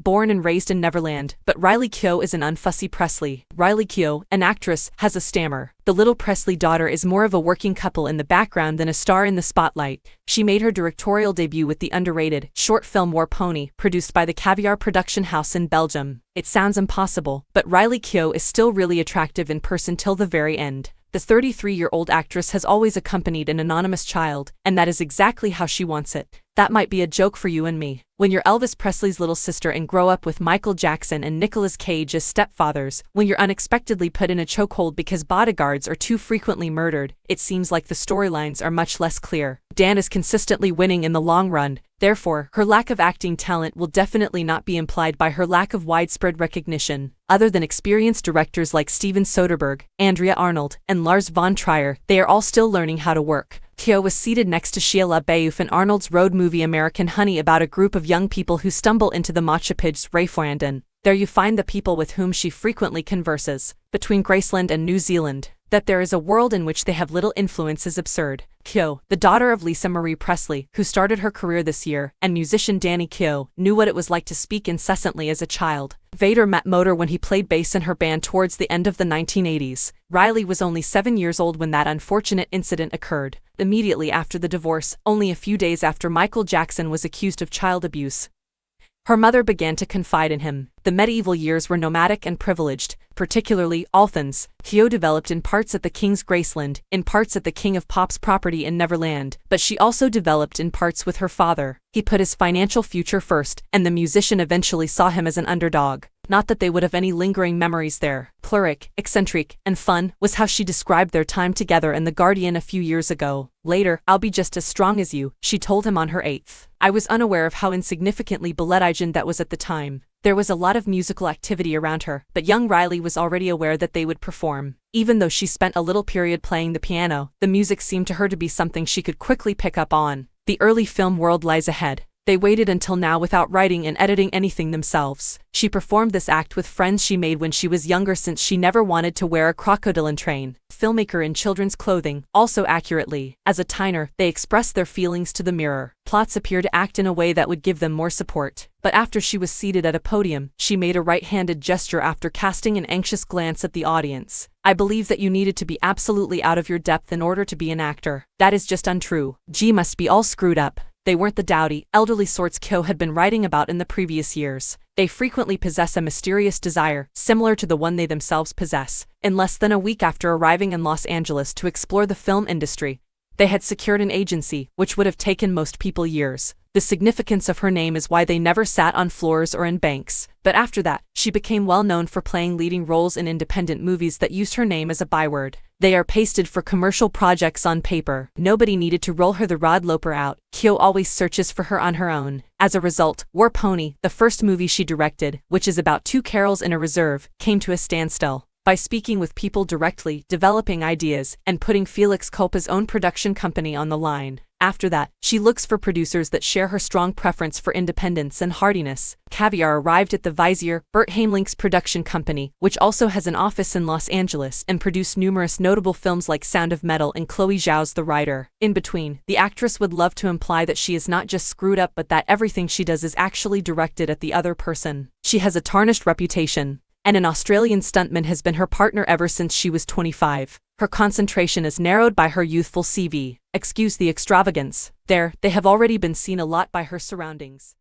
born and raised in Neverland, but Riley Keough is an unfussy Presley. Riley Keough, an actress, has a stammer. The little Presley daughter is more of a working couple in the background than a star in the spotlight. She made her directorial debut with the underrated short film War Pony, produced by the Caviar production house in Belgium. It sounds impossible, but Riley Keough is still really attractive in person till the very end. The 33-year-old actress has always accompanied an anonymous child, and that is exactly how she wants it. That might be a joke for you and me. When you're Elvis Presley's little sister and grow up with Michael Jackson and Nicolas Cage as stepfathers, when you're unexpectedly put in a chokehold because bodyguards are too frequently murdered, it seems like the storylines are much less clear. Dan is consistently winning in the long run. Therefore, her lack of acting talent will definitely not be implied by her lack of widespread recognition. Other than experienced directors like Steven Soderbergh, Andrea Arnold, and Lars von Trier, they are all still learning how to work. Keough was seated next to Shia LaBeouf in Arnold's road movie American Honey about a group of young people who stumble into the Matcha Rayfwanden. There you find the people with whom she frequently converses. Between Graceland and New Zealand, that there is a world in which they have little influence is absurd. Keough, the daughter of Lisa Marie Presley, who started her career this year, and musician Danny Keough, knew what it was like to speak incessantly as a child. Vader met Motor when he played bass in her band towards the end of the 1980s. Riley was only 7 years old when that unfortunate incident occurred. Immediately after the divorce, only a few days after Michael Jackson was accused of child abuse, her mother began to confide in him. The medieval years were nomadic and privileged, particularly Althans. Keough developed in parts at the King's Graceland, in parts at the King of Pop's property in Neverland, but she also developed in parts with her father. He put his financial future first, and the musician eventually saw him as an underdog. Not that they would have any lingering memories there. Pluric, eccentric, and fun was how she described their time together in The Guardian a few years ago. Later, I'll be just as strong as you, she told him on her 8th. I was unaware of how insignificantly belligerent that was at the time. There was a lot of musical activity around her, but young Riley was already aware that they would perform. Even though she spent a little period playing the piano, the music seemed to her to be something she could quickly pick up on. The early film world lies ahead. They waited until now without writing and editing anything themselves. She performed this act with friends she made when she was younger since she never wanted to wear a crocodile train. Filmmaker in children's clothing, also accurately. As a tiner, they expressed their feelings to the mirror. Plots appear to act in a way that would give them more support. But after she was seated at a podium, she made a right-handed gesture after casting an anxious glance at the audience. I believe that you needed to be absolutely out of your depth in order to be an actor. That is just untrue. G must be all screwed up. They weren't the dowdy, elderly sorts Keough had been writing about in the previous years. They frequently possess a mysterious desire, similar to the one they themselves possess. In less than a week after arriving in Los Angeles to explore the film industry, they had secured an agency, which would have taken most people years. The significance of her name is why they never sat on floors or in banks. But after that, she became well known for playing leading roles in independent movies that used her name as a byword. They are pasted for commercial projects on paper. Nobody needed to roll her the Rod Loper out. Keough always searches for her on her own. As a result, War Pony, the first movie she directed, which is about 2 carols in a reserve, came to a standstill. By speaking with people directly, developing ideas, and putting Felix Culpa's own production company on the line. After that, she looks for producers that share her strong preference for independence and hardiness. Caviar arrived at the Vizier, Bert Hameling's production company, which also has an office in Los Angeles and produced numerous notable films like Sound of Metal and Chloe Zhao's The Rider. In between, the actress would love to imply that she is not just screwed up but that everything she does is actually directed at the other person. She has a tarnished reputation, and an Australian stuntman has been her partner ever since she was 25. Her concentration is narrowed by her youthful CV. Excuse the extravagance. There, they have already been seen a lot by her surroundings.